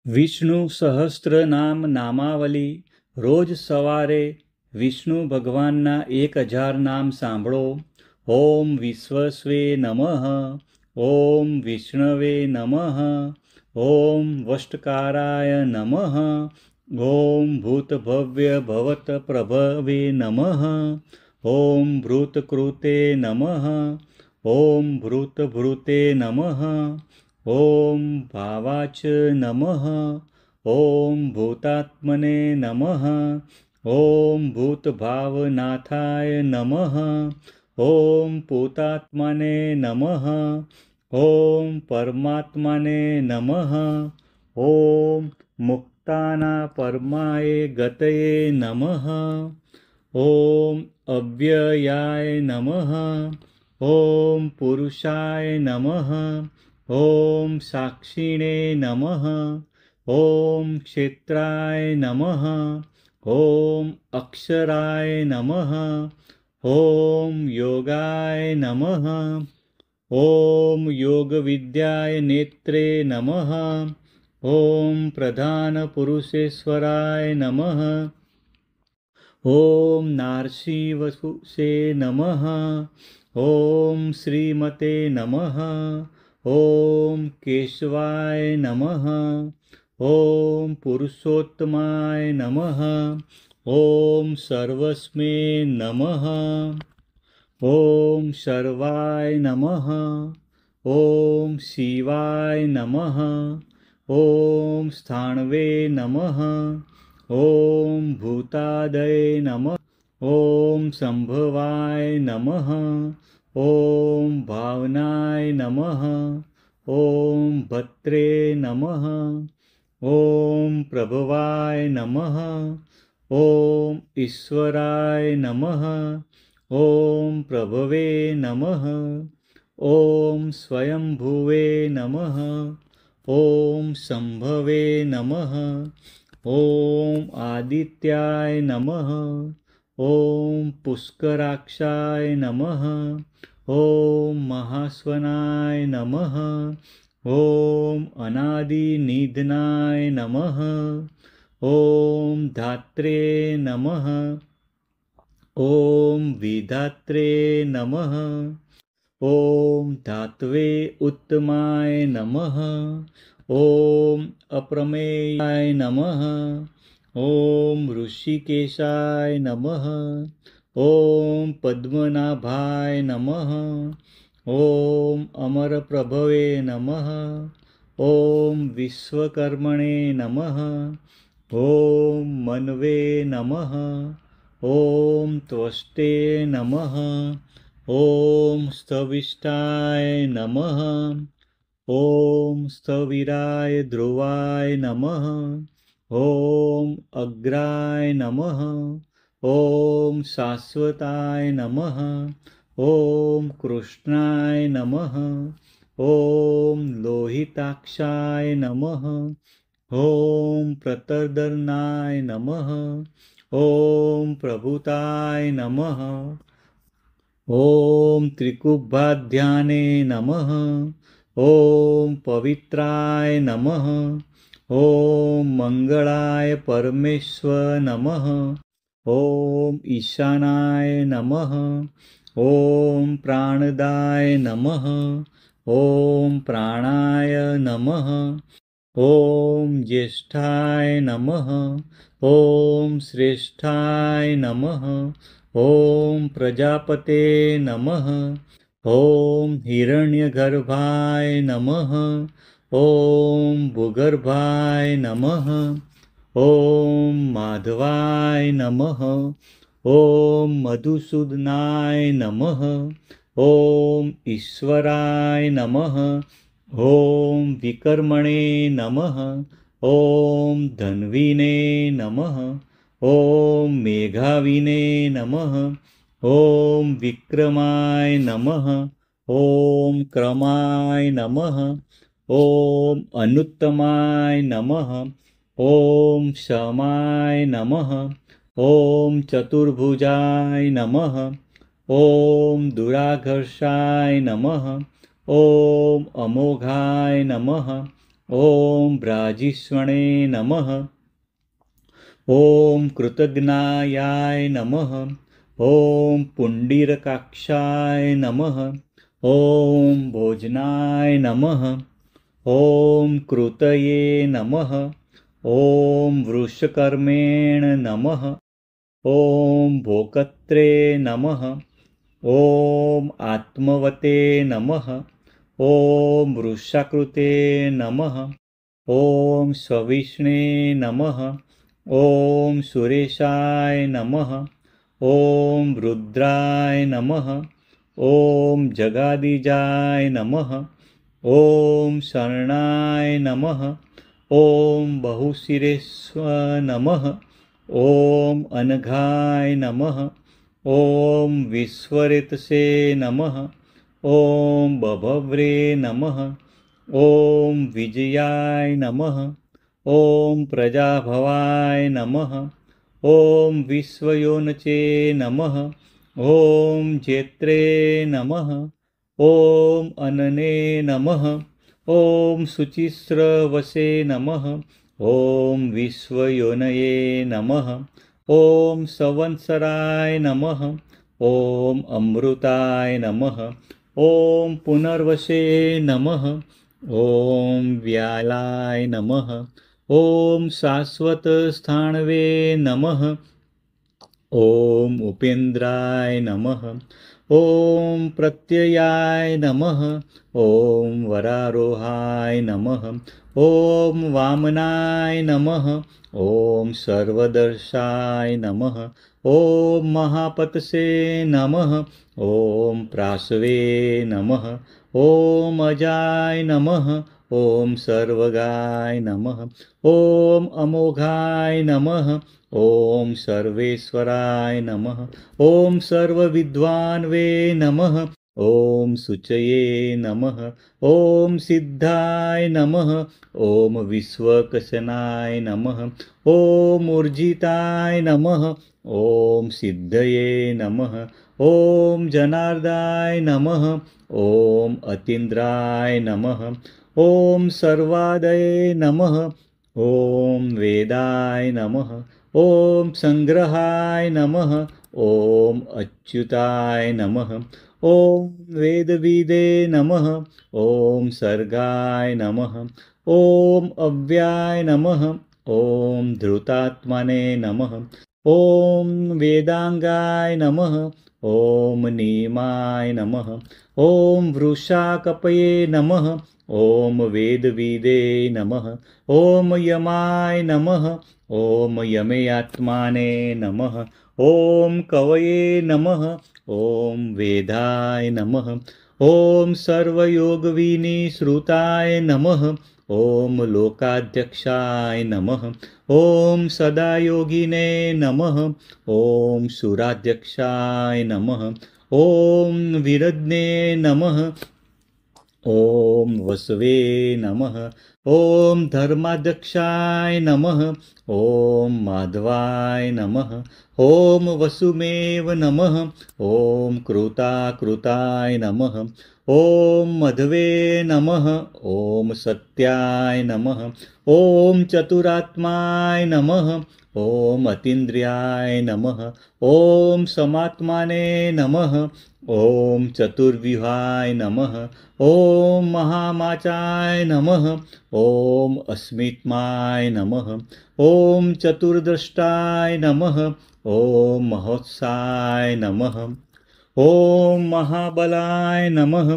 વિષ્ણુ સહસ્ત્રનામ નામાવલી રોજ સવારે વિષ્ણુ ભગવાનના 1000 નામ સાંભળો. ઓમ વિશ્વસ્વે નમઃ, ઓમ વિષ્ણવે નમઃ, ઓમ વષ્ટકારાય નમઃ, ઓમ ભૂતભવ્ય ભવત પ્રભવે નમઃ, ઓમ ભૃતકૃતે નમઃ, ઓમ ભૃતભૃતે નમઃ, ઓમ ભાવાચ નમઃ, ઓમ ભૂતાત્મને નમઃ, ઓમ ભૂતભાવનાથાય નમઃ, ઓમ પૂતાત્માને નમઃ, ઓમ પરમાત્માને નમઃ, ઓમ મુક્તાના પરમાય ગતયે નમઃ, ઓમ અવ્યયાય નમઃ, ઓમ પુરુષાય નમઃ, ઓમ સાક્ષિણે નમઃ, ઓમ ક્ષેત્રાય નમઃ, ઓમ અક્ષરાય નમઃ, ઓમ યોગાય નમઃ, ઓમ યોગવિદ્યાય નેત્રે નમઃ, ઓમ પ્રધાન પુરુષેશ્વરાય નમઃ, ઓમ નારસિંહવસુષે નમઃ, ઓમ શ્રીમતે નમઃ, ઓમ કેશવાય નમઃ, ઓમ પુરુષોત્તમાય નમઃ, ઓમ સર્વસ્મે નમઃ, ઓમ સર્વાય નમઃ, ઓમ શિવાય નમઃ, ઓમ સ્થાણવે નમઃ, ઓમ ભૂતાદય નમઃ, ઓમ સંભવાય નમઃ, ઓમ ભાવનાય નમઃ, ઓમ ભત્રે નમઃ, ઓમ પ્રભવાય નમઃ, ઓમ ઈશ્વરાય નમઃ, ઓમ પ્રભવે નમઃ, ઓમ સ્વયંભુવે નમઃ, ઓમ સંભવે નમઃ, ઓમ આદિત્યાય નમઃ, ઓમ પુષ્કરાક્ષાય નમઃ, ઓમ મહાસ્વનાય નમઃ, ઓમ અનાદિનિધનાય નમઃ, ઓમ ધાત્રે નમઃ, ઓમ વિધાત્રે નમઃ, ઓમ ધાત્વે ઉત્તમાય નમઃ, ઓમ અપ્રમેયાય નમઃ, ઓમ ઋષિકેશાય નમઃ, ઓમ પદ્મનાભાય નમઃ, ઓમ અમરપ્રભવે નમઃ, ઓમ વિશ્વકર્મણે નમઃ, ઓમ મન્વે નમઃ, ઓમ ત્વષ્ટે નમઃ, ઓમ સ્થવિષ્ઠાય નમઃ, ઓમ સ્થવિરાય ધ્રુવાય નમઃ, ઓમ અગ્રાય નમઃ, ઓમ શાશ્વતાય નમઃ, ઓમ કૃષ્ણાય નમઃ, ઓમ લોહિતાક્ષાય નમઃ, ઓમ પ્રતર્દનાય નમઃ, ઓમ પ્રભુતાય નમઃ, ઓમ ત્રિકુબ્બાધ્યાને નમઃ, ઓમ પવિત્રાય નમઃ, ઓમ મંગળાય પરમેશ્વર નમઃ, ઓમ ઈશાનાય નમઃ, ઓમ પ્રાણદાય નમઃ, ઓમ પ્રાણાય નમઃ, ઓમ જ્યેષ્ઠાય નમઃ, ઓમ શ્રેષ્ઠાય નમઃ, ઓમ પ્રજાપતે નમઃ, ઓમ હિરણ્યગર્ભાય નમઃ, ઓમ ભૂગર્ભાય નમઃ, ઓમ માધવાય નમઃ, ઓમ મધુસૂદનાય નમઃ, ઓમ ઈશ્વરાય નમઃ, ઓમ વિકર્મણે નમઃ, ઓમ ધન્વીને નમઃ, ઓમ મેઘાવિને નમઃ, ઓમ વિક્રમાય નમઃ, ઓમ ક્રમાય નમઃ, ઓમ અનુત્તમાય નમઃ, ઓમ શમાય નમઃ, ઓમ ચતુર્ભુજાય નમઃ, ઓમ દુરાઘર્ષાય નમઃ, ઓમ અમોઘાય નમઃ, ॐ भ्राजिष्वणे नमः। ॐ कृतज्ञायाय नमः। ॐ पुण्डरीकाक्षाय नमः। ॐ भोजनाय नमः। ॐ कृतये नमः। ॐ वृषकर्मेण नमः। ॐ भोक्त्रे नमः। ॐ आत्मवते नमः। ॐ वृषाकृते नमः। ॐ सविष्णे नमः। ॐ सुरेशाय नमः। ॐ रुद्राय नमः। ॐ जगादिजाय नमः। ॐ शरणाय नमः। ॐ बहुशिरेश्व नमः। ॐ अनघाय नमः। ॐ विश्वरेतसे नमः। ॐ बभव्रे नमः। ॐ विजयाय नमः। ॐ प्रजाभवाय नमः। ॐ विश्वयोनचे नमः। ॐ जेत्रे नमः। ॐ अनने नमः। ॐ शुचिस्रवसे नमः। ॐ विश्वयोनये नमः। ॐ संवत्सराय नमः। ॐ अमृताय नमः। ॐ पुनर्वसे नमः। ॐ व्यालाय नमः। ॐ शाश्वतस्थाणवे नमः। ॐ उपेन्द्राय नमः। ॐ प्रत्ययाय नमः। ॐ वरारोहाय नमः। ॐ वामनाय नमः। ॐ सर्वदर्शाय नमः। ॐ महापतसे नमः। ॐ प्रासवे नमः। ॐ अजाय नमः। ॐ सर्वगाय नमः। ॐ अमोघाय नमः। ॐ सर्वेश्वराय नमः। ॐ सर्वविद्वान्वे नमः। ॐ शुचये नमः। ॐ सिद्धाय नमः। ॐ विश्वकशनाय नमः। ॐ ऊर्जिताय नमः। ॐ सिद्धये नमः। ॐ जनार्दाय नमः। ॐ अतीन्द्राय नमः। ॐ सर्वादये नमः। ॐ वेदाय नमः। ॐ संग्रहाय नमः। ॐ अच्युताय नमः। ॐ वेदविदे नमः। ॐ सर्गाय नमः। ॐ अव्याय नमः। ॐ धृतात्मने नमः। ॐ वेदांगाय नमः। ॐ नीमाय नमः। ॐ वृषाकपये नमः। ॐ वेदविदे नमः। ॐ यमाय नमः। ॐ यमेयात्माने नमः। ॐ कवये नमः। ॐ वेदाय नमः। ॐ सर्वयोगविनिश्रुताय नमः। ॐ लोकाध्यक्षाय नमः। ॐ सदायोगिने नमः। ॐ सुराध्यक्षाय नमः। ॐ विरज्ञे नमः। ॐ वसवे नमः। ॐ धर्माध्यक्षाय नमः। ॐ माधवाय नमः। ॐ वसुमेव नमः। ॐ कृताकृताय नमः। ॐ मधवे नमः। ॐ सत्याय नमः। ॐ चतुरात्माय नमः। ॐ अतीन्द्रियाय नमः। ॐ समात्माने नमः। ॐ चतुर्विहाय नमः। ॐ महामाचाय नमः। ॐ अस्मित्माय नमः। ॐ चतुर्द्रष्टाय नमः। ॐ महोत्साय नमः। ॐ महाबलाय नमः।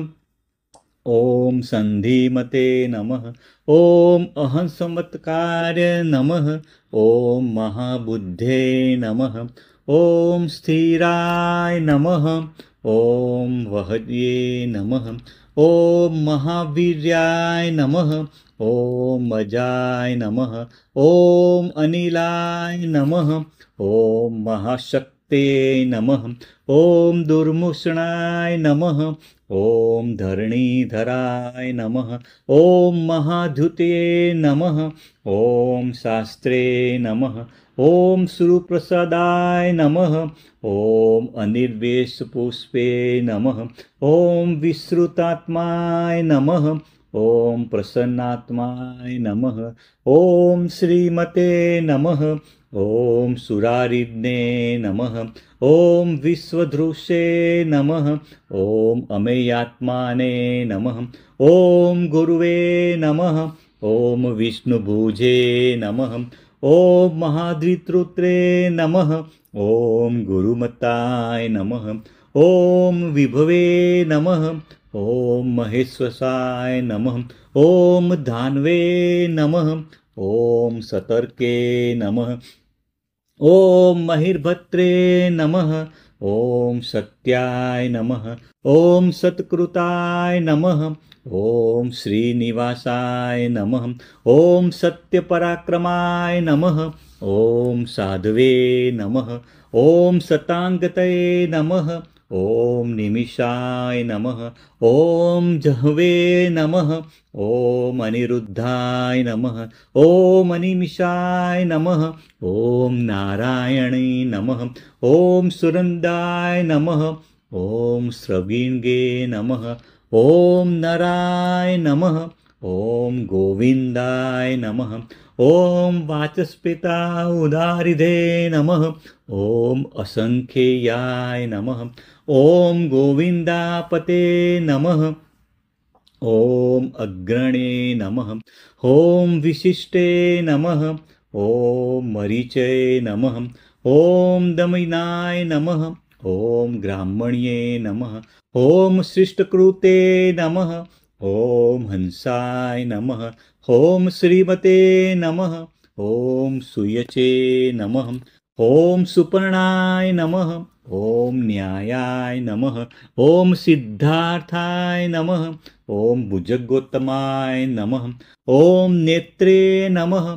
ॐ सन्धिमते नमः। ॐ अहंसमत्कार्य नमः। ॐ महाबुद्धे नमः। ॐ स्थिराय नमः। ॐ वहद्ये नमः। ॐ महावीर्याय नमः। ॐ अजाय नमः। ॐ अनिलाय नमः। ॐ महाशक्ते नमः। ॐ दुर्मुषणाय नमः। ॐ धरणीधराय नमः। ॐ महाधुते नमः। ॐ शास्त्रे नमः। ॐ सुप्रसादाय नमः। ॐ अनिर्वेशपुष्पे नमः। ॐ विश्रुतात्माय नमः। ॐ प्रसन्नात्माय नमः। ॐ श्रीमते नमः। ॐ सुरारिज्ञे नमः। ॐ विश्वधृषे नमः। ॐ अमेयात्माने नमः। ॐ गुरुवे नमः। ॐ विष्णुभुजे नमः। ॐ महाद्वितृत्रे नमः। ॐ गुरुमताय नमः। ॐ विभवे नमः। ॐ महेश्वसाय नमः। ॐ धान्वे नमः। ॐ सतर्के नमः। ॐ महिर्भद्रे नमः। ॐ सत्याय नमः। ॐ सत्कृताय नमः। ॐ श्रीनिवासाय नमः। ॐ सत्यपराक्रमाय नमः। ॐ साधवे नमः। ॐ सतांगतये नमः। ॐ निमिषाय नमः। ॐ जह्वे नमः। ॐ अनिरुद्धाय नमः। ॐ अनिमिषाय नमः। ॐ नारायणे नमः। ॐ सुरन्दाय नमः। ॐ स्रविङ्गे नमः। ॐ नराय नमः। ॐ गोविन्दाय नमः। ॐ वाचस्पतिता उदारिधे नमः। ॐ असंख्येयाय नमः। ॐ गोविन्दापते नमः। ॐ अग्रणे नमः। ॐ विशिष्टे नमः। ॐ मरीचे नमः। ॐ दमिनाय नमः। ॐ ब्राह्मण्ये नमः। ॐ शिष्टकृते नमः। ॐ हंसाय नमः। ॐ श्रीमते नमः। ॐ सूयचे नमः। ॐ सुपर्णाय नमः। ॐ न्यायाय नमः। ॐ सिद्धार्थाय नमः। ॐ भुजगोत्तमाय नमः। ॐ नेत्रे नमः।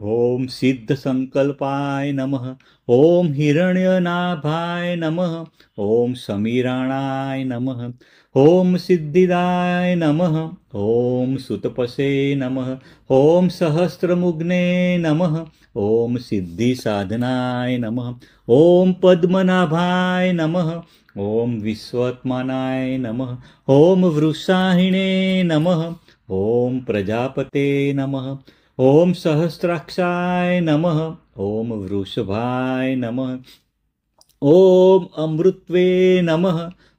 ॐ सिद्धसंकल्पाय नमः। ॐ हिरण्यनाभाय नमः। ॐ समीराणाय नमः। ॐ सिद्धिदाय नमः। ॐ सुतपसे नमः। ॐ सहस्रमुग्ने नमः। ॐ सिद्धिसाधनाय नमः। ॐ पद्मनाभाय नमः। ॐ विश्वात्मनाय नमः। ॐ वृषाहिणे नमः। ॐ प्रजापते नमः। ॐ सहस्राक्षाय नमः। ॐ वृषभाय नमः। ॐ अमृत्वे नमः।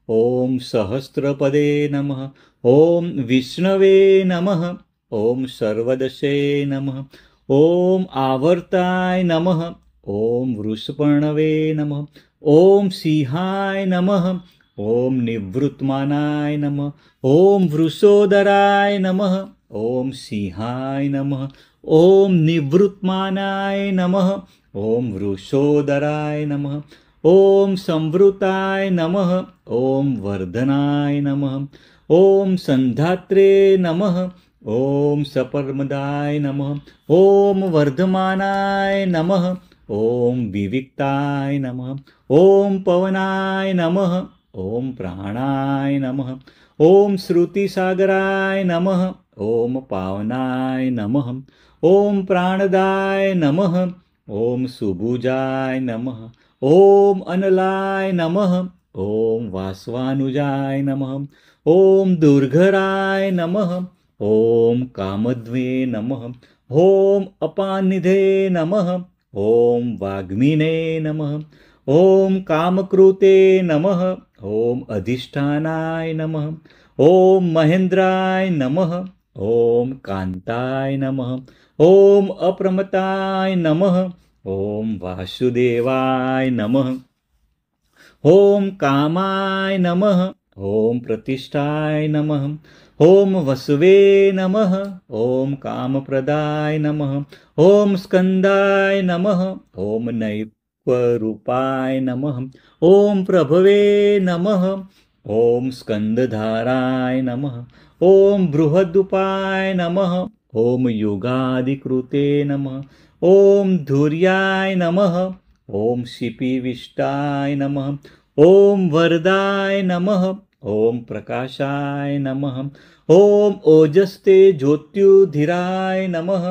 ॐ सहस्रपदे नमः। ॐ विष्णवे नमः। ॐ सर्वदशे नमः। ॐ आवर्ताय नमः। ॐ वृषपर्णवे नमः। ॐ सिंहाय नमः। ॐ निवृत्तमानाय नमः। ॐ वृषोदराय नमः। ॐ सिंहाय नमः। ॐ निवृत्तमानाय नमः। ॐ वृषोदराय नमः। ॐ संवृताय नमः। ॐ वर्धनाय नमः। ॐ संधात्रे नमः। ॐ सपर्मदाय नमः। ॐ वर्धमानाय नमः। ॐ विविक्ताय नमः। ॐ पवनाय नमः। ॐ प्राणाय नमः। ॐ श्रुतिसागराय नमः। ॐ पावनाय नमः। ॐ प्राणदाय नमः। ॐ सुभुजाय नमः। ॐ अनलाय नमः। ॐ वासवानुजाय नमः। ॐ दुर्घराय नमः। ॐ कामध्वे नमः। ॐ अपानिधे नमः। ॐ वाग्मिने नमः। ॐ कामकृते नमः। ॐ अधिष्ठानाय नमः। ॐ महेन्द्राय नमः। ॐ कान्ताय नमः। ॐ अप्रमताय नमः। ॐ वासुदेवाय नमः। ॐ कामाय नमः। ॐ प्रतिष्ठाय नमः। ॐ वसवे नमः। ॐ कामप्रदाय नमः। ॐ स्कन्दाय नमः। ॐ नैकरूपाय नमः। ॐ प्रभवे नमः। ॐ स्कन्दधाराय नमः। ॐ बृहदुपाय नमः। ॐ युगादिकृते नमः। ॐ धुर्याय नमः। ॐ शिपिविष्टाय नमः। ॐ वरदाय नमः। ॐ प्रकाशाय नमः। ॐ ओजस्ते ज्योत्युधीराय नमः।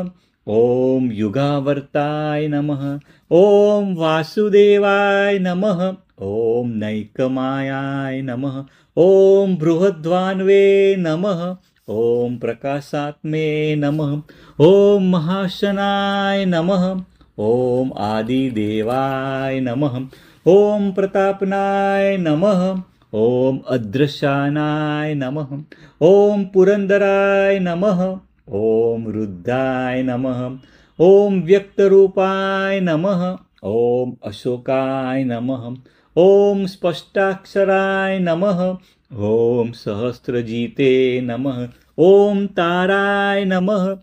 ॐ युगावर्ताय नमः। ॐ वासुदेवाय नमः। ॐ नैकमायाय नमः। ॐ बृहद्वान्वे नमः। ॐ प्रकाशात्मे नमः। ॐ महाशनाय नमः। ॐ आदिदेवाय नमः। ॐ प्रतापनाय नमः। ॐ अदृशानाय नमः। ॐ पुरंदराय नमः। ॐ रुद्राय नमः। ॐ व्यक्तरूपाय नमः। ॐ अशोकाय नमः। ॐ स्पष्टाक्षराय नमः। ॐ सहस्रजीते नमः। ॐ ताराय नमः।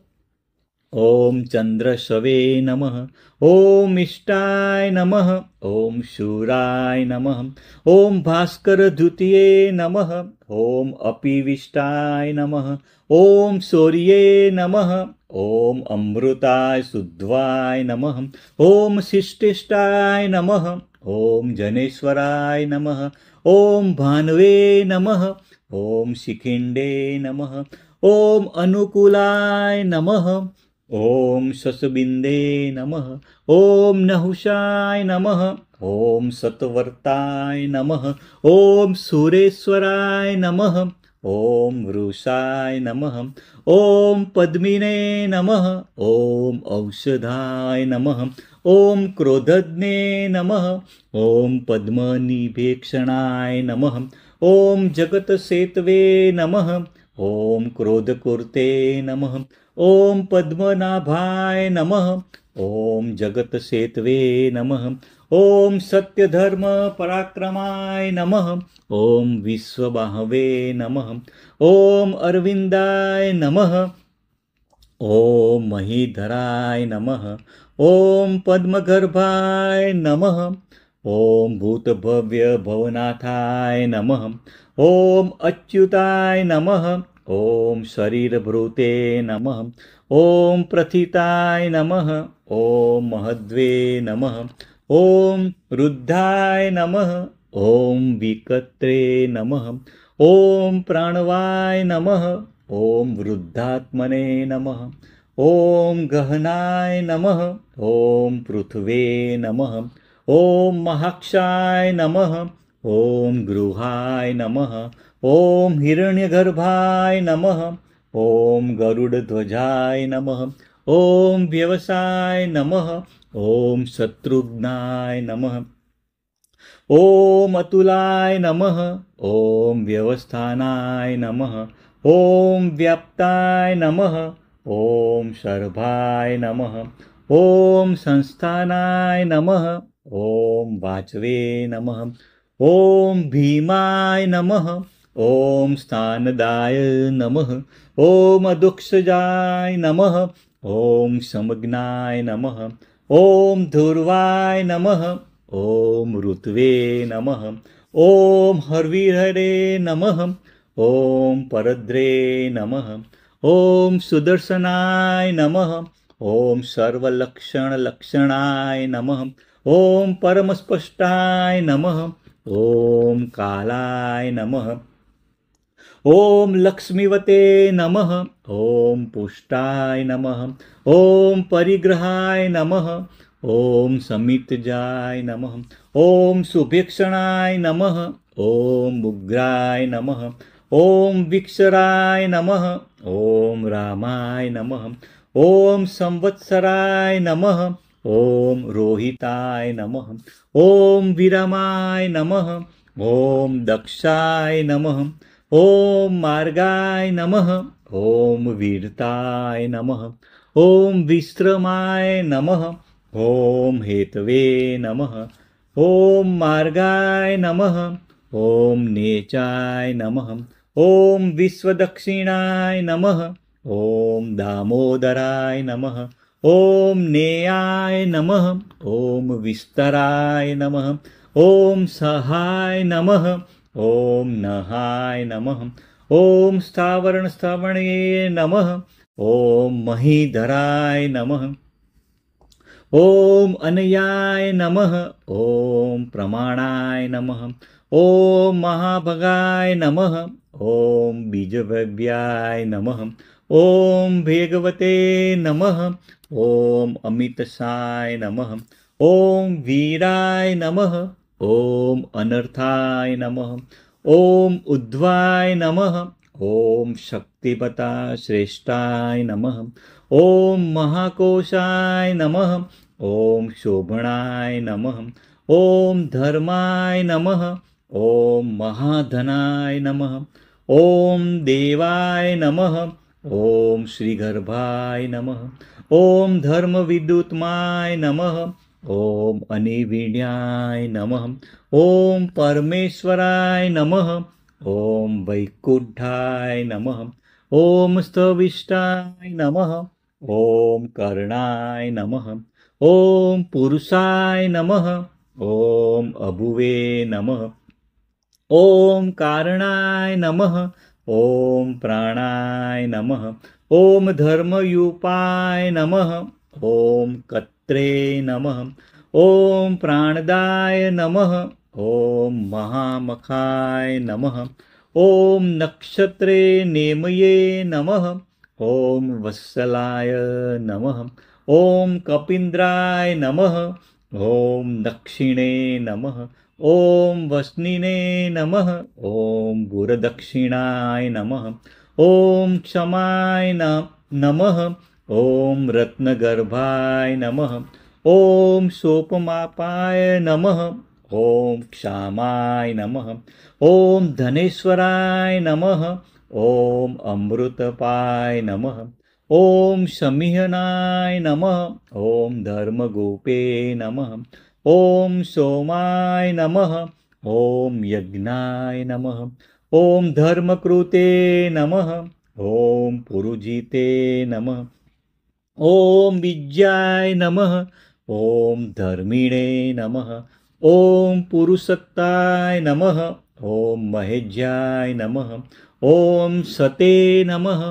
ॐ चंद्रशवे नमः। ॐ इष्टाय नमः। ॐ शूराय नमः। ॐ भास्करद्वितीये नमः। ॐ अपिविष्टाय नमः। ॐ शौर्ये नमः। ॐ अमृताय शुद्ध्वाय नमः। ॐ शिष्टिष्टाय नमः। ॐ जनेश्वराय नमः। ॐ भानवे नमः। ॐ शिखिंडे नमः। ॐ अनुकूलाय नमः। ॐ शशबिन्दे नमः। ॐ नहुषाय नमः। ॐ सत्वर्ताय नमः। ॐ सुरेश्वराय नमः। ॐ वृषाय नमः। ॐ पद्मिने नमः। ॐ औषधाय नमः। ॐ क्रोधज्ञे नमः। ॐ पद्मनिभेक्षणाय नमः। ॐ जगतसेतवे नमः। ॐ क्रोधकुर्ते नमः। ॐ पद्मनाभाय नमः। ॐ जगतसेतवे नमः। ॐ सत्यधर्म पराक्रमाय नमः। ॐ विश्वबाहवे नमः। ॐ अरविन्दाय नमः। ॐ महीधराय नमः। ॐ पद्मगर्भाय नमः। ॐ भूतभव्य भवनाथाय नमः। ॐ अच्युताय नमः। ॐ शरीरभृते नमः। ॐ प्रथिताय नमः। ॐ महद्वे नमः। ॐ रुद्धाय नमः। ॐ विकत्रे नमः। ॐ प्राणवाय नमः। ॐ वृद्धात्मने नमः। ॐ गहनाय नमः। ॐ पृथ्वे नमः। ॐ महाक्षाय नमः। ॐ गृहाय नमः। ॐ हिरण्यगर्भाय नमः। ॐ गरुडध्वजाय नमः। ॐ व्यवसाय नमः। ॐ शत्रुघ्नाय नमः। ॐ अतुलाय नमः। ॐ व्यवस्थानाय नमः। ॐ व्याप्ताय नमः। ॐ शर्भाय नमः। ॐ संस्थानाय नमः। ॐ वाचवे नमः। ॐ भीमाय नमः। ॐ स्थानदाय नमः। ॐ अदुक्षजाय नमः। ॐ समज्ञाय नमः। ॐ धूर्वाय नमः। ॐ ऋत्वे नमः। ॐ हर्विहरे नमः। ॐ परद्रे नमः। ॐ सुदर्शनाय नमः। ॐ सर्वलक्षणलक्षणाय नमः। ॐ परमस्पष्टाय नमः। ॐ कालाय नमः। ॐ लक्ष्मीवते नमः। ॐ पुष्टाय नमः। ॐ परिग्रहाय नमः। ॐ समितजाय नमः। ॐ सुभिक्षणाय नमः। ॐ उग्राय नमः। ॐ विक्षराय नमः। ॐ रामाय नमः। ॐ संवत्सराय नमः। ॐ रोहिताय नमः। ॐ विरमाय नमः। ॐ दक्षाय नमः। ॐ मार्गाय नमः। ॐ वीरताय नमः। ॐ विश्रमाय नमः। ॐ हेतवे नमः। ॐ मार्गाय नमः। ॐ नेचाय नमः। ॐ विश्वदक्षिणाय नमः। ॐ दामोदराय नमः। ॐ नेयाय नमः। ॐ विस्तराय नमः। ॐ सहाय नमः। ॐ नहाय नमः। ॐ स्थावरणस्थावणये नमः। ॐ महीधराय नमः। ॐ अनयाय नमः। ॐ प्रमाणाय नमः। ॐ महाभगाय नमः। ॐ बीजभव्याय नमः। ॐ भेगवते नमः। ॐ अमितसाय नमः। ॐ वीराय नमः। ॐ अनर्थाय नमः। ॐ उद्ध्वाय नमः। ॐ शक्तिपता श्रेष्ठाय नमः। ॐ महाकोशाय नमः। ॐ शोभणाय नमः। ॐ धर्माय नमः। ॐ महाधनाय नमः। ॐ देवाय नमः। ॐ श्रीगर्भाय नमः। ॐ धर्मविद्युत्माय नमः। ॐ अनिवीण्याय नमः। ॐ परमेश्वराय नमः। ॐ वैकुंठाय नमः। ॐ स्थविष्ठाय नमः। ॐ कर्णाय नमः। ॐ पुरुषाय नमः। ॐ अभुवे नमः। ॐ कारणाय नमः। ॐ प्राणाय नमः। ॐ धर्मयूपाय नमः। ॐ कत्रे नमः। ॐ प्राणदाय नमः। ॐ महामखाय नमः। ॐ नक्षत्रे नेमये नमः। ॐ वत्सलाय नमः। ॐ कपीन्द्राय नमः। ॐ दक्षिणे नमः। ॐ वस्निने नमः। ॐ गुरदक्षिणाय नमः। ॐ क्षमाय नमः। ॐ रत्नगर्भाय नमः। ॐ सोपमापाय नमः। ॐ क्षामाय नमः। ॐ धनेश्वराय नमः। ॐ अमृतपाय नमः। ॐ शमिहनाय नमः। ॐ धर्मगोपे नमः। ॐ सोमाय नमः। ॐ यज्ञाय नमः। ॐ धर्मकृते नमः। ॐ पुरुजिते नमः। ॐ विज्याय नमः। ॐ धर्मिणे नमः। ॐ पुरुषत्ताय नमः। ॐ महेज्याय नमः। ॐ सते नमः।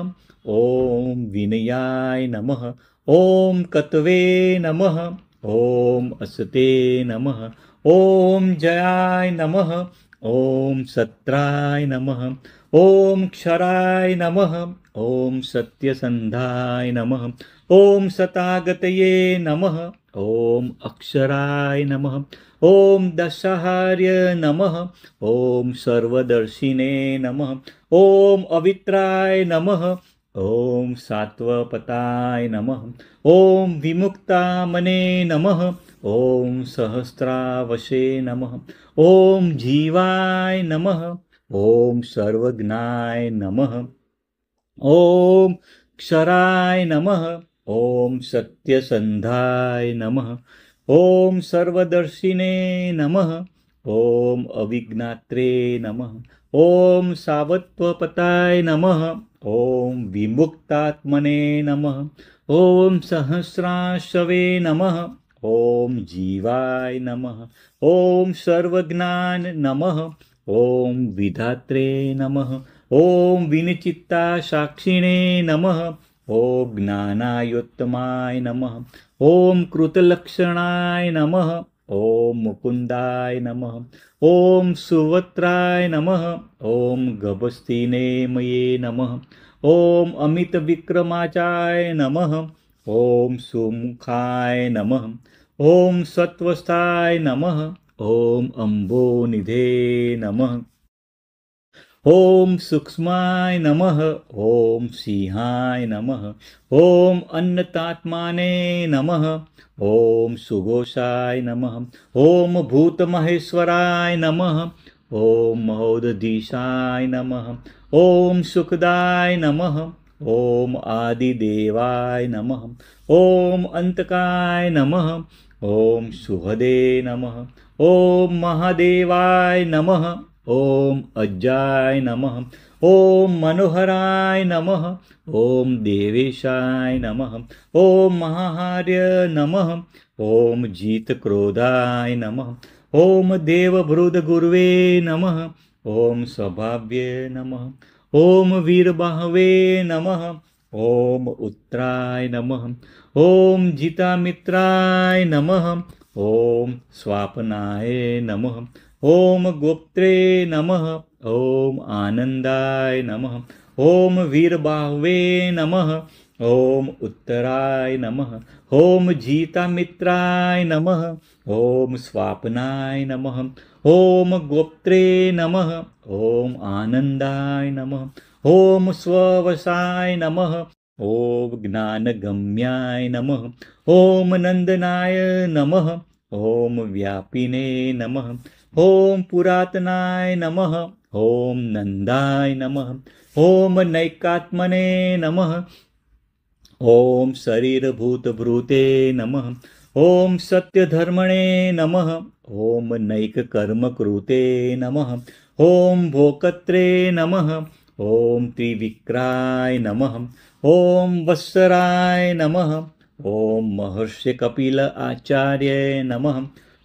ॐ विनयाय नमः। ॐ कतवे नमः। ॐ असते नमः। ॐ जयाय नमः। ॐ सत्राय नमः। ॐ क्षराय नमः। ॐ सत्यसन्धाय नमः। ॐ सतागतये नमः। ॐ अक्षराय नमः। ॐ दशाहार्य नमः। ॐ सर्वदर्शिने नमः। ॐ अवित्राय नमः। ॐ सात्वपताय नमः। ॐ विमुक्तामने नमः। ॐ सहस्रावशे नमः। ॐ जीवाय नमः। ॐ सर्वज्ञाय नमः। ॐ क्षराय नमः। ॐ सत्यसन्धाय नमः। ॐ सर्वदर्शिने नमः। ॐ अविज्ञात्रे नमः। ॐ सावत्वपताय नमः। ॐ विमुक्तात्मने नमः। ॐ सहस्राशवे नमः। ॐ जीवाय नमः। ॐ सर्वज्ञान नमः। ॐ विधात्रे नमः। ॐ विनिचित्ता साक्षिणे नमः। ॐ ज्ञानायोत्तमाय नमः। ॐ कृतलक्षणाय नमः। ॐ मुकुन्दाय नमः। ॐ सुवत्राय नमः। ॐ गभस्तिनेमये नमः। ॐ अमितविक्रमाचाय नमः। ॐ सुमुखाय नमः। ॐ सत्वस्थाय नमः। ॐ अम्बोनिधे नमः। ॐ सूक्ष्माय नमः। ॐ सिंहाय नमः। ॐ अन्नतात्माने नमः। ॐ सुघोषाय नमः। ॐ भूतमहेश्वराय नमः। ॐ महोदधीशाय नमः। ॐ सुखदाय नमः। ॐ आदिदेवाय नमः। ॐ अन्तकाय नमः। ॐ शुभदे नमः। ॐ महादेवाय नमः। ॐ अज्जाय नमः। ॐ मनोहराय नमः। ॐ देवेशाय नमः। ॐ महाहार्य नमः। ॐ जितक्रोधाय नमः। ॐ देवभृदगुर्वे नमः। ॐ स्वभाव्ये नमः। ॐ वीरबाहवे नमः। ॐ उत्तराय नमः। ॐ जितामित्राय नमः। ॐ स्वापनाय नमः। ॐ गोप्त्रे नमः। ॐ आनन्दाय नमः। ॐ वीरबाहवे नमः। ॐ उत्तराय नमः। ॐ जीतामित्राय नमः। ॐ स्वापनाय नमः। ॐ गोप्त्रे नमः। ॐ आनन्दाय नमः। ॐ स्ववसाय नमः। ॐ ज्ञानगम्याय नमः। ॐ नन्दनाय नमः। ॐ व्यापिने नमः। ॐ पुरातनाय नमः। ॐ नन्दाय नमः। ॐ नैकात्मने नमः। ॐ शरीरभूतभृते नमः। ॐ सत्यधर्मणे नमः। ॐ नैककर्मकृते नमः। ॐ भोक्त्रे नमः। ॐ त्रिविक्राय नमः। ॐ वत्सराय नमः। ॐ महर्षि कपिल आचार्य नमः।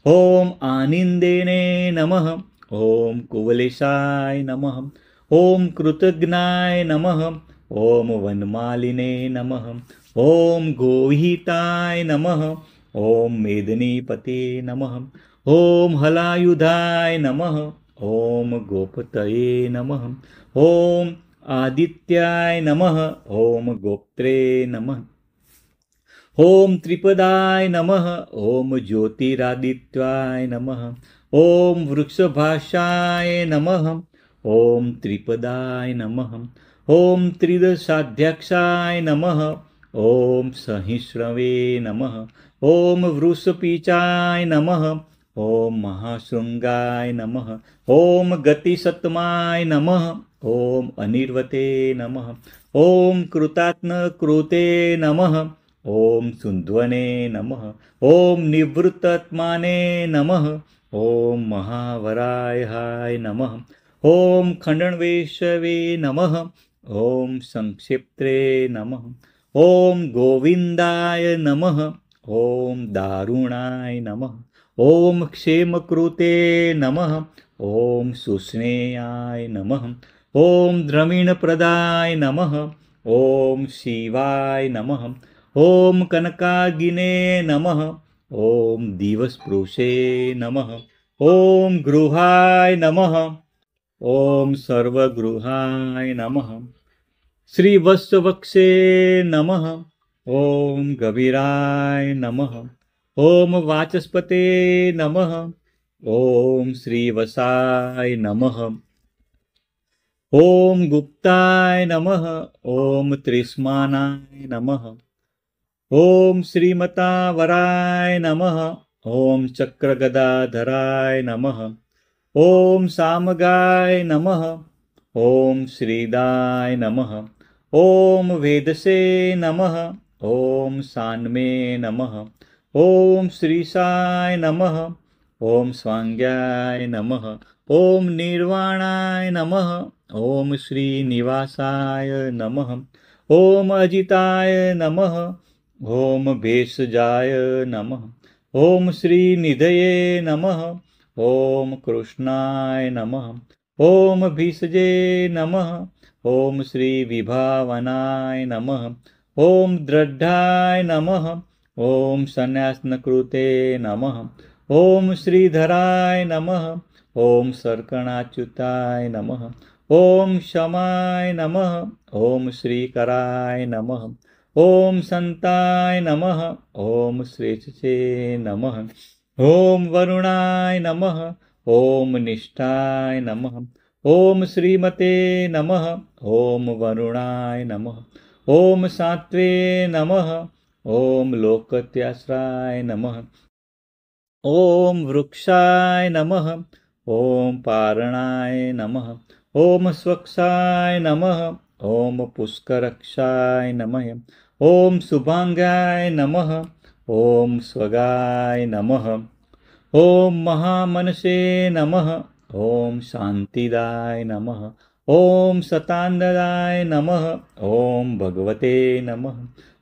ॐ आनन्देने नमः। ॐ कुवलेशाय नमः। ॐ कृतज्ञाय नमः। ॐ वनमालिने नमः। ॐ गोहिताय नमः। ॐ मेदिनीपते नमः। ॐ हलायुधाय नमः। ॐ गोपतये नमः। ॐ आदित्याय नमः। ॐ गोप्त्रे नमः। ॐ त्रिपदाय नमः। ॐ ज्योतिरादित्याय नमः। ॐ वृक्षभाषाय नमः। ॐ त्रिपदाय नमः। ॐ त्रिदशाध्यक्षाय नमः। ॐ सहिष्णवे नमः। ॐ वृषपीचाय नमः। ॐ महाशृङ्गाय नमः। ॐ गतिसत्माय नमः। ॐ अनिर्वते नमः। ॐ कृतात्मकृते नमः। ॐ सुन्द्वने नमः। ॐ निवृत्तात्माने नमः। ॐ महावरायाय नमः। ॐ खण्डवेशवे नमः। ॐ संक्षिप्त्रे नमः। ॐ गोविन्दाय नमः। ॐ दारुणाय नमः। ॐ क्षेमकृते नमः। ॐ सुस्नेयाय नमः। ॐ द्रविणप्रदाय नमः। ॐ शिवाय नमः। ॐ कनकागिने नमः। ॐ दिवस्पृशे नमः। ॐ गृहाय नमः। ॐ सर्वगृहाय नमः। श्रीवत्सवक्षे नमः। ॐ गभीराय नमः। ॐ वाचस्पते नमः। ॐ श्रीवसाय नमः। ॐ गुप्ताय नमः। ॐ त्रिस्मानाय नमः। ॐ श्रीमतावराय नमः। ॐ चक्रगदाधराय नमः। ॐ सामगाय नमः। ॐ श्रीदाय नमः। ॐ वेदसे नमः। ॐ सान्मे नमः। ॐ श्रीशाय नमः। ॐ स्वाङ्ग्याय नमः। ॐ निर्वाणाय नमः। ॐ श्रीनिवासाय नमः। ॐ अजिताय नमः। ॐ भेषजाय नमः। ॐ श्रीनिधये नमः। ॐ कृष्णाय नमः। ॐ भिषजे नमः। ॐ श्रीविभावनाय नमः। ॐ दृढाय नमः। ॐ सन्यासनकृते नमः। ॐ श्रीधराय नमः। ॐ सर्कणाच्युताय नमः। ॐ शमाय नमः। ॐ श्रीकराय नमः। ॐ संताय नमः। ॐ श्रेष्ठे नमः। ॐ वरुणाय नमः। ॐ निष्ठाय नमः। ॐ श्रीमते नमः। ॐ वरुणाय नमः। ॐ सात्वे नमः। ॐ लोकत्याश्राय नमः। ॐ वृक्षाय नमः। ॐ पारणाय नमः। ॐ स्वक्षाय नमः। ॐ पुष्करक्षाय नमः। ॐ शुभांगाय नमः। ॐ स्वगाय नमः। ॐ महामनसे नमः। ॐ शान्तिदाय नमः। ॐ सतानंदाय नमः। ॐ भगवते नमः।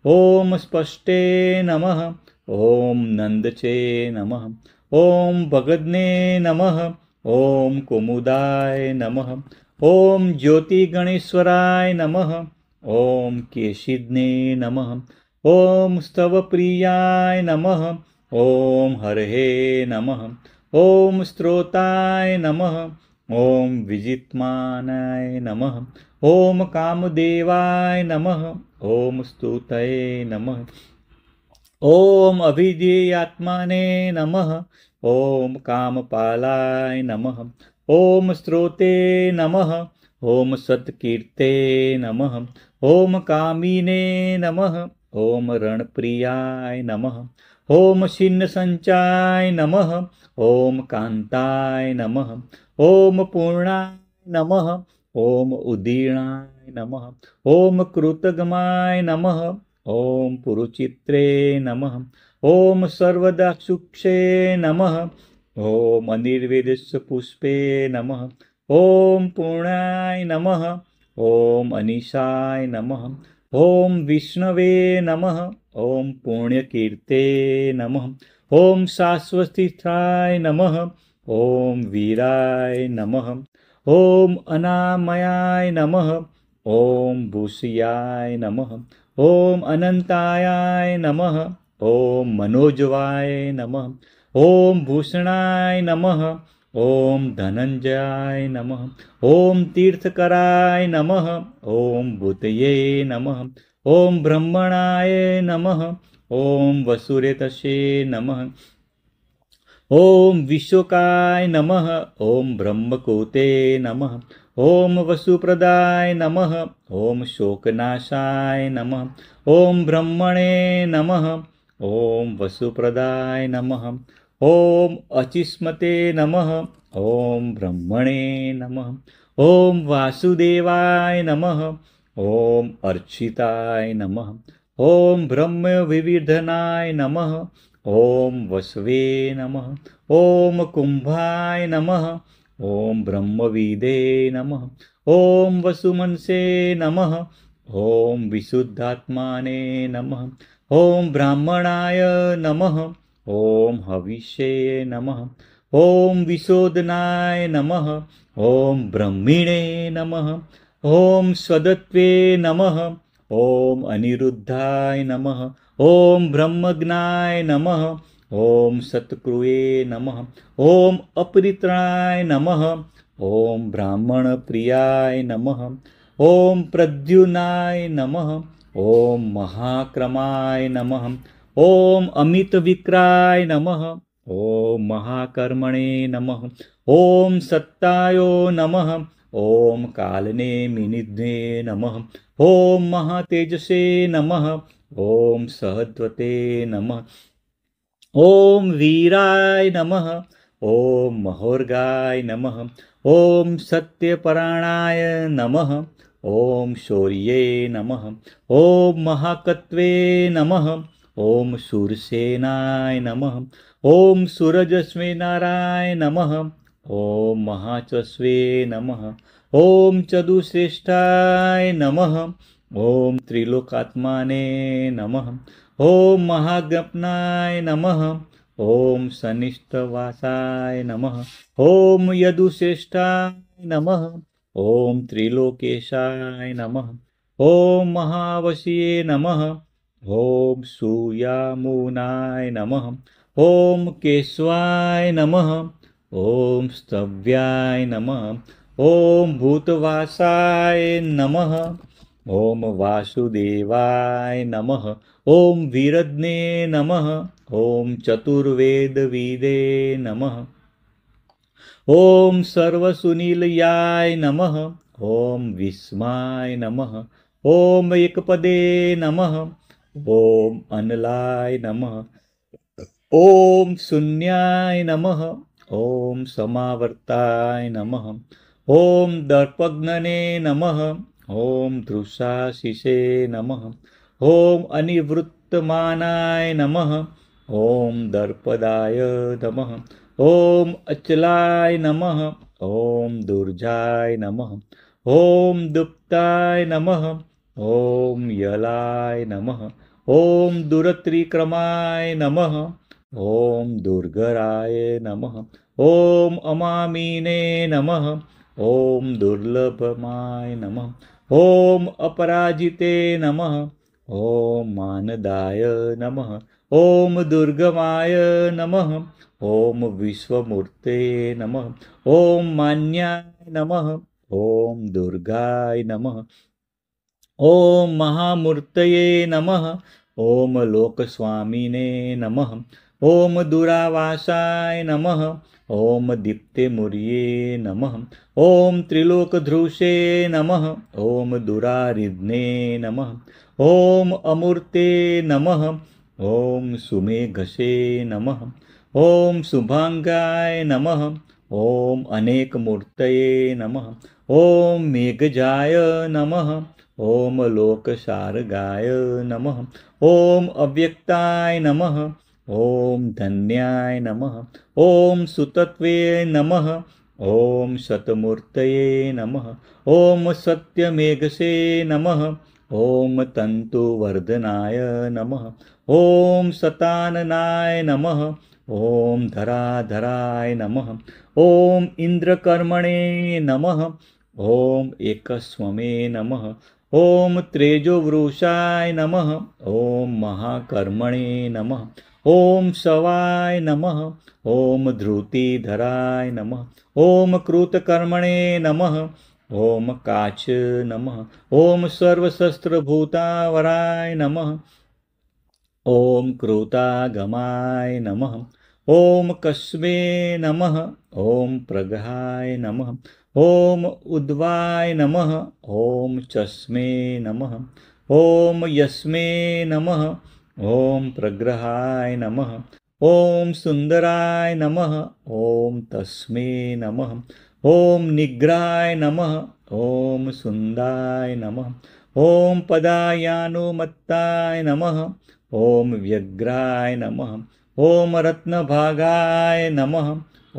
ॐ स्पष्टे नमः। ॐ नंदचे नमः। ॐ भगदने नमः। ॐ कुमुदाय नमः। ॐ ज्योतिगणेश्वराय नमः। ॐ केशिज्ञे नमः। ॐ स्तवप्रियाय नमः। ॐ हरहे नमः। ॐ स्त्रोताय नमः। ॐ विजित्मानाय नमः। ॐ कामदेवाय नमः। ॐ स्तुतये नमः। ॐ अभिधेयात्माने नमः। ॐ कामपालाय नमः। ॐ स्रोते नमः। ॐ सत्कीर्ते नमः। ॐ कामिने नमः। ॐ रणप्रियाय नमः। ॐ छिन्नसञ्चाय नमः। ॐ कान्ताय नमः। ॐ पूर्णाय नमः। ॐ उदीर्णाय नमः। ॐ कृतगमाय नमः। ॐ पुरुचित्रे नमः। ॐ सर्वदाक्षुक्षे नमः। ॐ अनिर्वेदस्य पुष्पे नमः। ॐ पूर्णाय नमः। ॐ अनिशाय नमः। ॐ विष्णवे नमः। ॐ पुण्यकीर्ते नमः। ॐ शाश्वतस्थिताय नमः। ॐ वीराय नमः। ॐ अनामयाय नमः। ॐ भूषयाय नमः। ॐ अनन्ताय नमः। ॐ मनोजवाय नमः। ॐ भूषणाय नमः। ॐ धनञ्जयाय नमः। ॐ तीर्थकराय नमः। ॐ बुद्धये नमः। ॐ ब्रह्मणाय नमः। ॐ वसुरेतसे नमः। ॐ विश्वकाय नमः। ॐ ब्रह्मकोते नमः। ॐ वसुप्रदाय नमः। ॐ शोकनाशाय नमः। ॐ ब्रह्मणे नमः। ॐ वसुप्रदाय नमः। ॐ अचिस्मते नमः। ॐ ब्रह्मणे नमः। ॐ वासुदेवाय नमः। ॐ अर्चिताय नमः। ॐ ब्रह्मविवर्धनाय नमः। ॐ वसवे नमः। ॐ कुम्भाय नमः। ॐ ब्रह्मविदे नमः। ॐ वसुमनसे नमः। ॐ विशुद्धात्माने नमः। ॐ ब्राह्मणाय नमः। ॐ हविष्ये नमः। ॐ विशोधनाय नमः। ॐ ब्रह्मिणे नमः। ॐ स्वदत्वे नमः। ॐ अनिरुद्धाय नमः। ॐ ब्रह्मज्ञाय नमः। ॐ सत्कृये नमः। ॐ अपरित्राय नमः। ॐ ब्राह्मणप्रियाय नमः। ॐ प्रद्युनाय नमः। ॐ महाक्रमाय नमः। ॐ अमितविक्राय नमः। ॐ महाकर्मणे नमः। ॐ सत्तायो नमः। ॐ कालनेमिनिध्ने नमः। ॐ महातेजसे नमः। ॐ सहद्वते नमः। ॐ वीराय नमः। ॐ महोर्गाय नमः। ॐ सत्यपराणाय नमः। ॐ शौर्ये नमः। ॐ महाकत्वे नमः। ॐ शूरसेनाय नमः। ॐ सूरजस्वेनाराय नमः। ॐ महाचस्वे नमः। ॐ चतुश्रेष्ठाय नमः। ॐ त्रिलोकात्माने नमः। ॐ महाज्ञप्नाय नमः। ॐ सनिष्ठवासाय नमः। ॐ यदुश्रेष्ठाय नमः। ॐ त्रिलोकेशाय नमः। ॐ महावशीये नमः। ॐ सूयामुनाय नमः। ॐ केशवाय नमः। ॐ स्तव्याय नमः। ॐ भूतवासाय नमः। ॐ वासुदेवाय नमः। ॐ वीरज्ञे नमः। ॐ चतुर्वेदविदे नमः। ॐ सर्वसुनीलयाय नमः। ॐ विस्माय नमः। ॐ एकपदे नमः। ॐ अनलाय नमः। ॐ शून्याय नमः। ॐ समावर्ताय नमः। ॐ दर्पघ्नने नमः। ॐ दृशाशिषे नमः। ॐ अनिवृत्तमानाय नमः। ॐ दर्पदाय नमः। ॐ अचलाय नमः। ॐ दुर्जाय नमः। ॐ दुप्ताय नमः। ॐ यलाय नमः। ॐ दुरत्रिक्रमाय नमः। ॐ दुर्गराय नमः। ॐ अमामिने नमः। ॐ दुर्लभमाय नमः। ॐ अपराजिते नमः। ॐ मानदाय नमः। ॐ दुर्गमाय नमः। ॐ विश्वमूर्ते नमः। ॐ मान्याय नमः। ॐ दुर्गाय नमः। ॐ महामूर्तये नमः। ॐ लोकस्वामिने नमः। ॐ दुरावासाय नमः। ॐ दीप्तेमूर्ये नमः। ॐ त्रिलोकधृषे नमः। ॐ दुरारिध्ने नमः। ॐ अमूर्ते नमः। ॐ सुमेघसे नमः। ॐ शुभांगाय नमः। ॐ अनेकमूर्तये नमः। ॐ मेघजाय नमः। ॐ लोकशार्गाय नमः। ॐ अव्यक्ताय नमः। ॐ धन्याय नमः। ॐ सुतत्वे नमः। ॐ शतमूर्तये नमः। ॐ सत्यमेघसे नमः। ॐ तन्तुवर्धनाय नमः। ॐ शताननाय नमः। ॐ धराधराय नमः। ॐ इन्द्रकर्मणे नमः। ॐ एकस्वमे नमः। ॐ तेजोवृषाय नमः। ॐ महाकर्मणे नमः। ॐ शवाय नमः। ॐ धृतिधराय नमः। ॐ कृतकर्मणे नमः। ॐ काच नमः। ॐ सर्वशस्त्रभूतावराय नमः। ॐ कृतागमाय नमः। ॐ कस्मे नमः। ॐ प्रगहाय नमः। ॐ उद्वाय नमः। ॐ चस्मे नमः। ॐ यस्मे नमः। ॐ प्रग्रहाय नमः। ॐ सुन्दराय नमः। ॐ तस्मै नमः। ॐ निग्रहाय नमः। ॐ सुन्दाय नमः। ॐ पदायानुमत्ताय नमः। ॐ व्यग्राय नमः। ॐ रत्नभागाय नमः।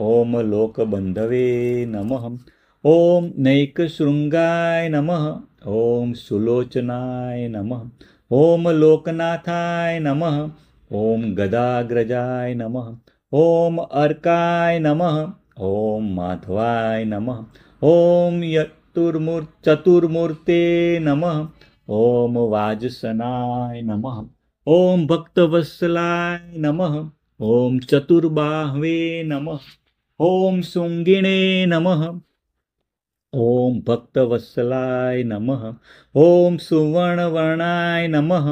ॐ लोकबन्धवे नमः। ॐ नैकशृङ्गाय नमः। ॐ सुलोचनाय नमः। ॐ लोकनाथाय नमः। ॐ गदाग्रजाय नमः। ॐ अर्काय नमः। ॐ माधवाय नमः। ॐ चतुर्मूर्ते नमः। ॐ वाजसनाय नमः। ॐ भक्तवत्सलाय नमः। ॐ चतुर्बाहवे नमः। ॐ शृङ्गिणे नमः। ॐ भक्तवत्सलाय नमः। ॐ सुवर्णवर्णाय नमः।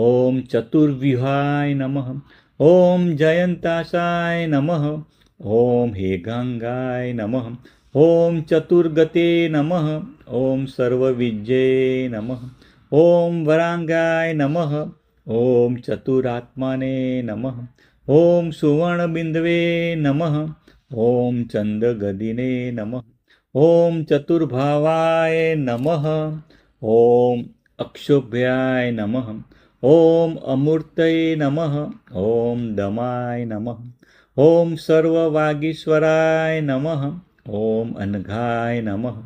ॐ चतुर्व्यूहाय नमः। ॐ जयन्तासाय नमः। ॐ हेगांगाय नमः। ॐ चतुर्गते नमः। ॐ सर्वविजये नमः। ॐ वरांगाय नमः। ॐ चतुरात्माने नमः। ॐ सुवर्णबिन्दवे नमः। ॐ चन्द्रगदिने नमः। ॐ चतुर्भावाय नमः। ॐ अक्षोभ्याय नमः। ॐ अमूर्तये नमः। ॐ दमाय नमः। ॐ सर्ववागीश्वराय नमः। ॐ अनघाय नमः।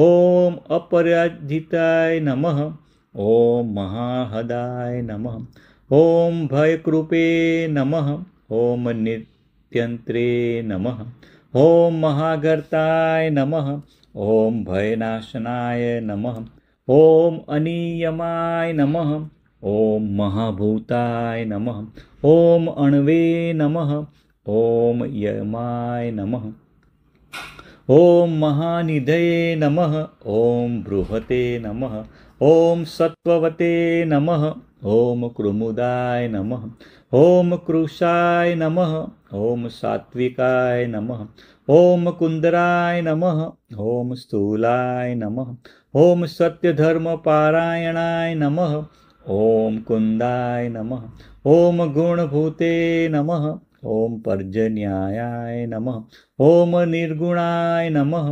ॐ अपराजिताय नमः। ॐ महाहदाय नमः। ॐ भयकृपे नमः। ॐ नित्यन्त्रे नमः। ॐ महागर्ताय नमः। ॐ भयनाशनाय नमः। ॐ अनियमाय नमः। ॐ महाभूताय नमः। ॐ अण्वे नमः। ॐ यमाय नमः। ॐ महानिधये नमः। ॐ बृहते नमः। ॐ सत्त्ववते नमः। ॐ कृमुदाय नमः। ॐ कृशाय नमः। ॐ सात्विकाय नमः। ॐ कुन्दराय नमः। ॐ स्थूलाय नमः। ॐ सत्यधर्मपारायणाय नमः। ॐ कुन्दाय नमः। ॐ गुणभूते नमः। ॐ पर्जन्याय नमः। ॐ निर्गुणाय नमः।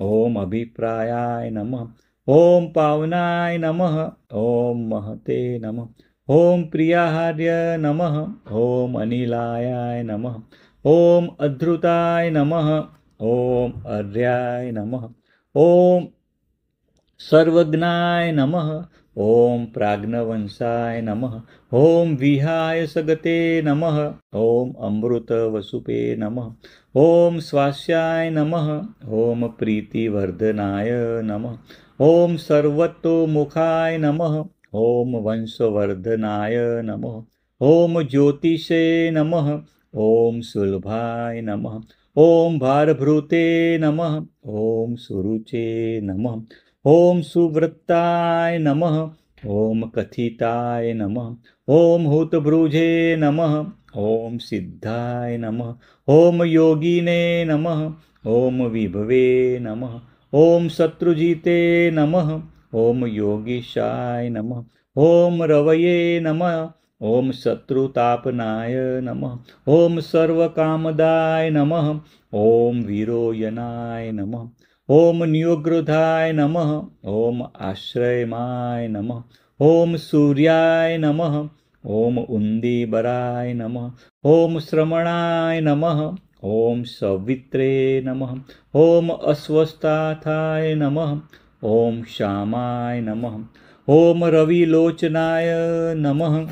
ॐ अभिप्रायाय नमः। ॐ पावनाय नमः। ॐ महते नमः। ॐ प्रियाहार्य नमः। ॐ अनिलाय नमः। ॐ अधृताय नमः। ॐ अर्याय नमः। ॐ सर्वज्ञाय नमः। ॐ प्राज्ञवंशाय नमः। ॐ विहाय सगते नमः। ॐ अमृतवसुपे नमः। ॐ स्वास्याय नमः। ॐ प्रीतिवर्धनाय नमः। ॐ सर्वतोमुखाय नमः। ॐ वंशवर्धनाय नमः। ॐ ज्योतिषे नमः। ॐ सुलभाय नमः। ॐ भारभृते नमः। ॐ सुरुचे नमः। ॐ सुव्रताय नमः। ॐ कथिताय नमः। ॐ हूतभ्रुजे नमः। ॐ सिद्धाय नमः। ॐ योगिने नमः। ॐ विभवे नमः। ॐ शत्रुजिते नमः। ॐ योगीशाय नमः। ॐ रवये नमः। ॐ शत्रुतापनाय नमः। ॐ सर्वकामदाय नमः। ॐ वीरोयनाय नमः। ॐ नियोग्रोधाय नमः। ॐ आश्रयमाय नमः। ॐ सूर्याय नमः। ॐ उन्दीबराय नमः। ॐ श्रमणाय नमः। ॐ सवित्रे नमः। ॐ अस्वस्थाय नमः। ॐ श्यामाय नमः। ॐ रविलोचनाय नमः।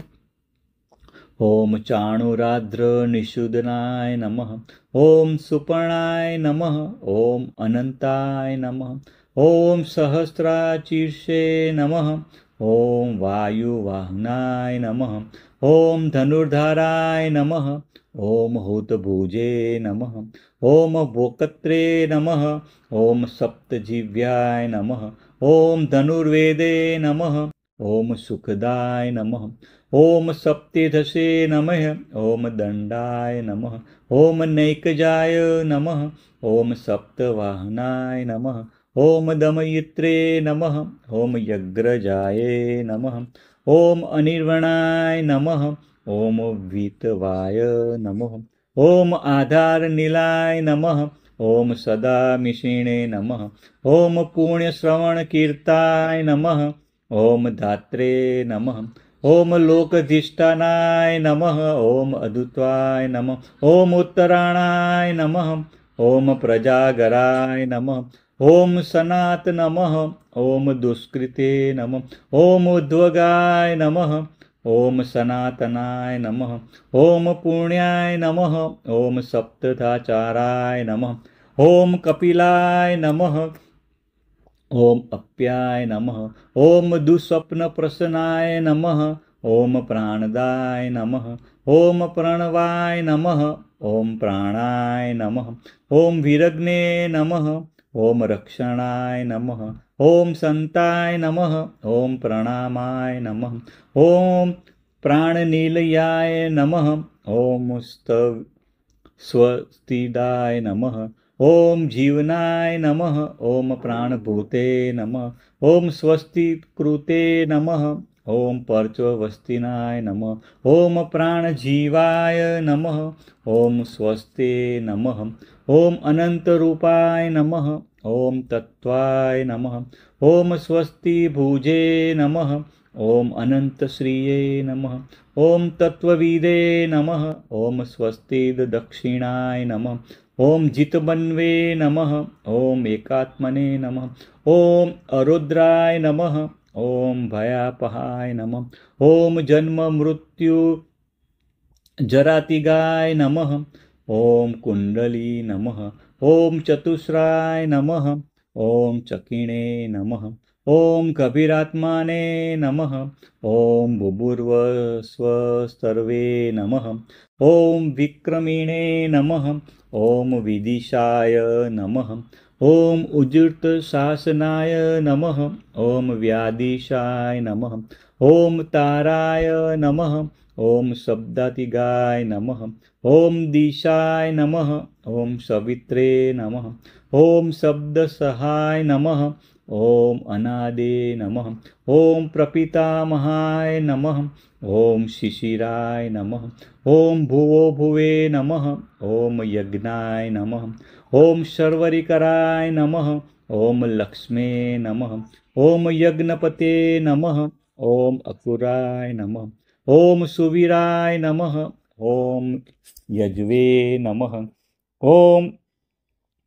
ॐ चाणुराद्र निषूदनाय नमः। ॐ सुपर्णाय नमः। ॐ अनंताय नमः। ॐ सहस्राशीर्षे नमः। ॐ वायुवाहनाय नमः। ॐ धनुर्धाराय नमः। ॐ हूतभुजे नमः। ॐ भोकत्रे नमः। ॐ सप्तजिह्वाय नमः। ॐ धनुर्वेदे नमः। ॐ सुखदाय नमः। ॐ सप्तधसे नमः। ॐ दण्डाय नमः। ॐ नैकजाय नमः। ॐ सप्तवाहनाय नमः। ॐ दमयित्रे नमः। ॐ यज्ञजाय नमः। ॐ अनिर्वणाय नमः। ॐ वीतवाय नमः। ॐ आधारनीलाय नमः। ॐ सदामिषिणे नमः। ॐ पुण्यश्रवणकीर्ताय नमः। ॐ धात्रे नमः। ॐ लोकधिष्ठानाय नमः। ॐ अदुत्वाय नमः। ॐ उत्तराणाय नमः। ॐ प्रजागराय नमः। ॐ सनात नमः। ॐ दुष्कृते नमः। ॐ उद्वगाय नमः। ॐ सनातनाय नमः। ॐ पुण्याय नमः। ॐ सप्तधाचाराय नमः। ॐ कपिलाय नमः। ॐ अप्याय नमः। ॐ दुःस्वप्नप्रसन्नाय नमः। ॐ प्राणदाय नमः। ॐ प्रणवाय नमः। ॐ प्राणाय नमः। ॐ विरग्ने नमः। ॐ रक्षणाय नमः। ॐ संताय नमः। ॐ प्रणामाय नमः। ॐ प्राणनिलयाय नमः। ॐ स्वस्तिदाय नमः। ॐ जीवनाय नमः। ॐ प्राणभूते नमः। ॐ स्वस्तिकृते नमः। ॐ पर्चवस्तिनाय नमः। ॐ प्राणजीवाय नमः। ॐ स्वस्ते नमः। ॐ अनन्तरूपाय नमः। ॐ तत्त्वाय नमः। ॐ स्वस्तिभुजे नमः। ॐ अनन्तश्रिये नमः। ॐ तत्त्वविदे नमः। ॐ स्वस्तिदक्षिणाय नमः। ॐ जितमन्वे नमः। ॐ एकात्मने नमः। ॐ अरुद्राय नमः। ॐ भयापहाय नमः। ॐ जन्म मृत्यु जरातिगाय नमः। ॐ कुण्डली नमः। ॐ चतुस्राय नमः। ॐ चकिणे नमः। ॐ कबीरात्माने नमः। ॐ बुभुर्वस्वस्तर्वे नमः। ॐ विक्रमिणे नमः। ॐ विदिशाय नमः। ॐ उज्जृतशासनाय नमः। ॐ व्याधिशाय नमः। ॐ ताराय नमः। ॐ शब्दातिगाय नमः। ॐ दिशाय नमः। ॐ सवित्रे नमः। ॐ शब्दसहाय नमः। ॐ अनादे नमः। ॐ प्रपितामहाय नमः। ॐ शिशिराय नमः। ॐ भुवो भुवे नमः। ॐ यज्ञाय नमः। ॐ शर्वरीकराय नमः। ॐ लक्ष्मे नमः। ॐ यज्ञपते नमः। ॐ अकुराय नमः। ॐ सुवीराय नमः। ॐ यज्वे नमः। ॐ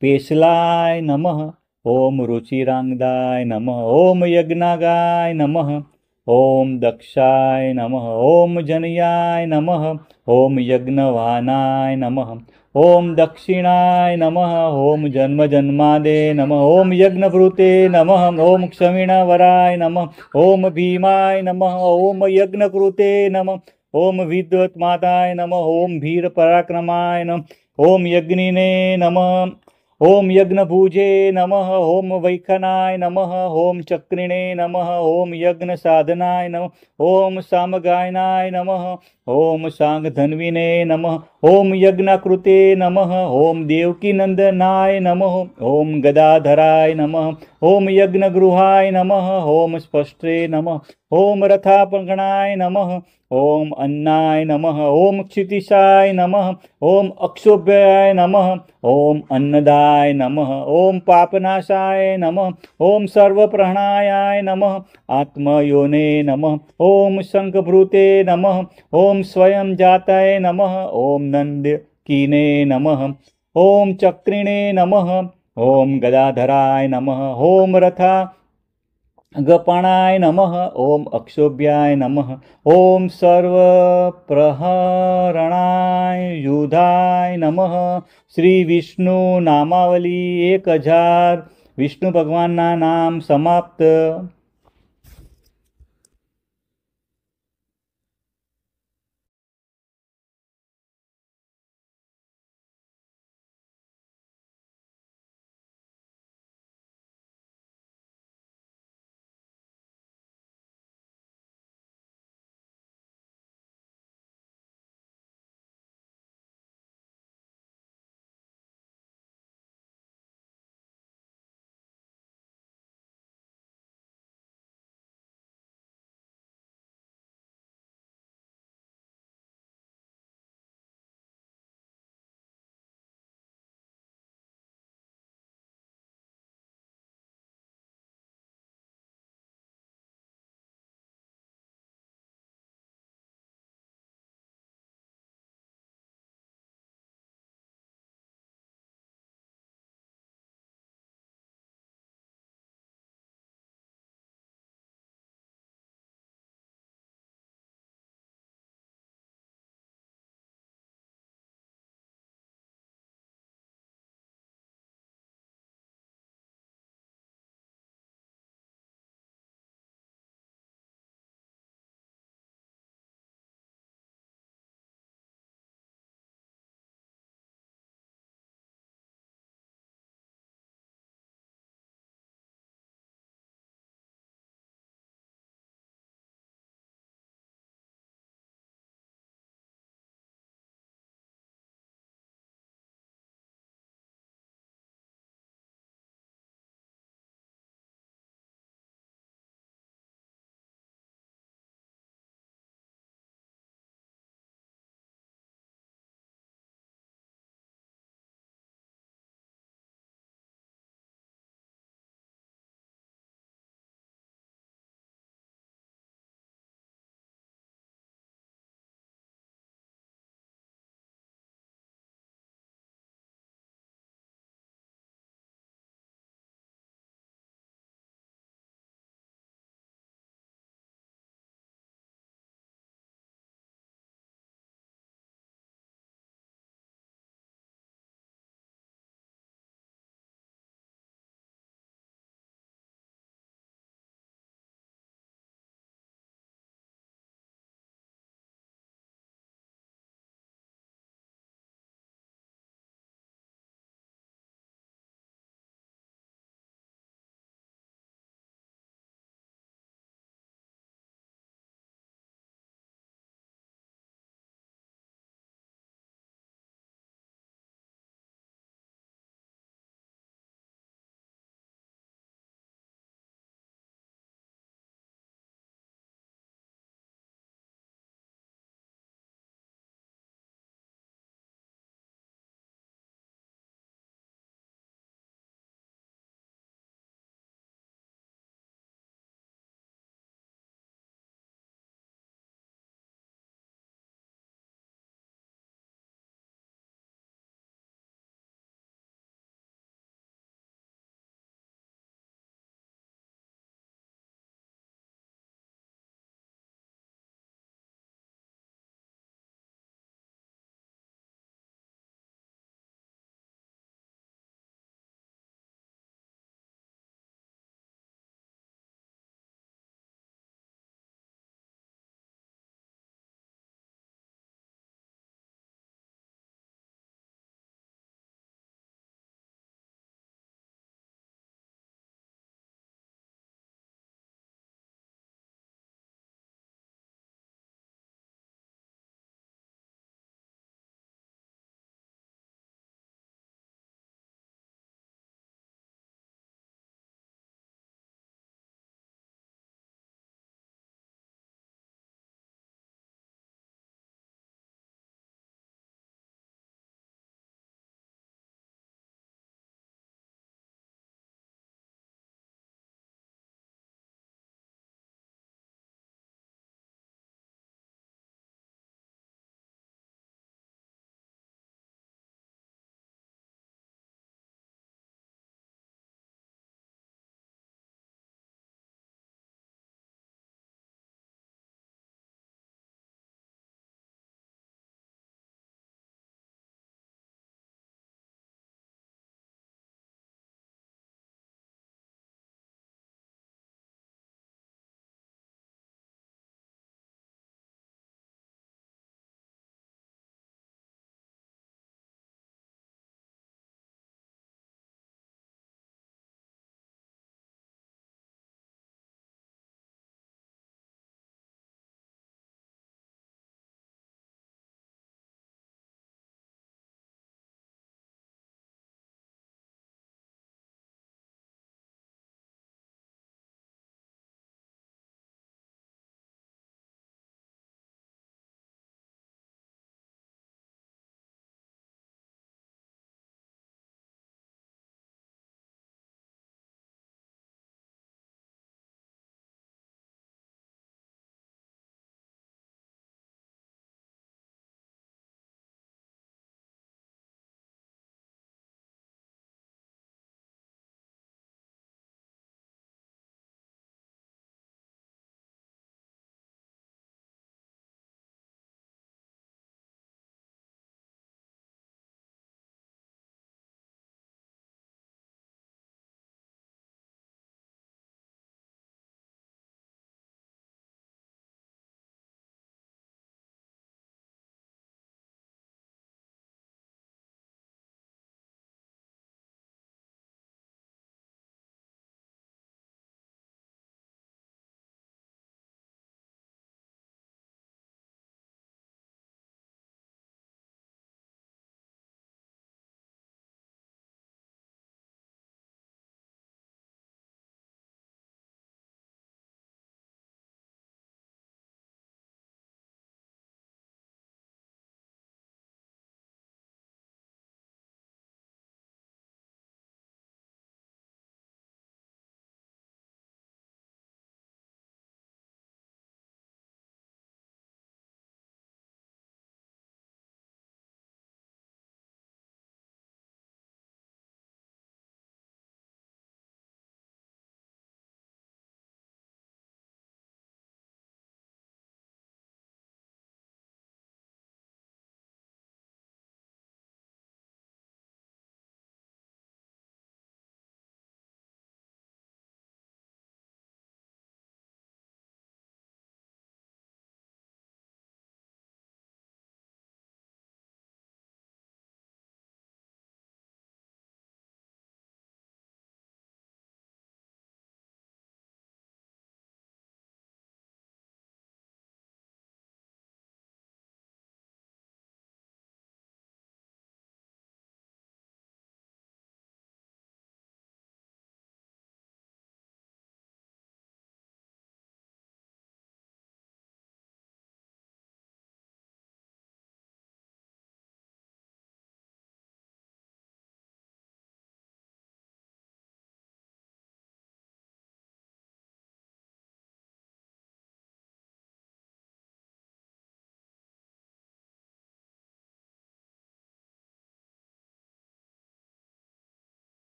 पेशलाय नमः। ॐ रुचिरांगदाय नमः। ॐ यज्ञागाय नमः। ॐ दक्षाय नमः। ॐ जनयाय नमः। ॐ यज्ञवाहनाय नमः। ॐ दक्षिणाय नमः। ॐ जन्मजन्मादे नमः। ॐ यज्ञभृते नमः। ॐ क्षमिणवराय नमः। ॐ भीमाय नमः। ॐ यज्ञकृते नमः। ॐ विद्वत्माताय नमः। ॐ वीरपराक्रमाय नमः। ॐ यज्ञिने नमः। ओम यज्ञभुजे नमः। ओम वैखनाय नमः। ओम चक्रिणे नमः। ओम यज्ञ साधनाय नमः। ओम सामगायनाय नमः। ओम सांगधन्विने नमः। ओम यज्ञकृते नमः। ओम देवकीनंदनाय नमः। ओम गदाधराय नमः। ओम यज्ञगृहाय नमः। ओम स्पष्टे नमः। ओम रथापगणाय नमः। ओम अन्नाय नमः। ओम क्षितिशाय नमः। ओम अक्षोभ्याय नमः। ओम अन्नदाय नमः। ओम पापनाशाय नमः। ओम सर्वप्रहणाय नमः। आत्मयोने नमः। ओम शंखभृते नमः। ओम स्वयं जाताय नमः। ओम नंदकीने नमः। ओम चक्रिणे नमः। ओम गदाधराय नमः। ओम रथा गपाणाय नमः। ओम अक्षोभ्याय नमः। ओम सर्वप्रहरणाय युधाय नमः। श्री विष्णु नामावली 1000 विष्णु भगवानना नाम समाप्त।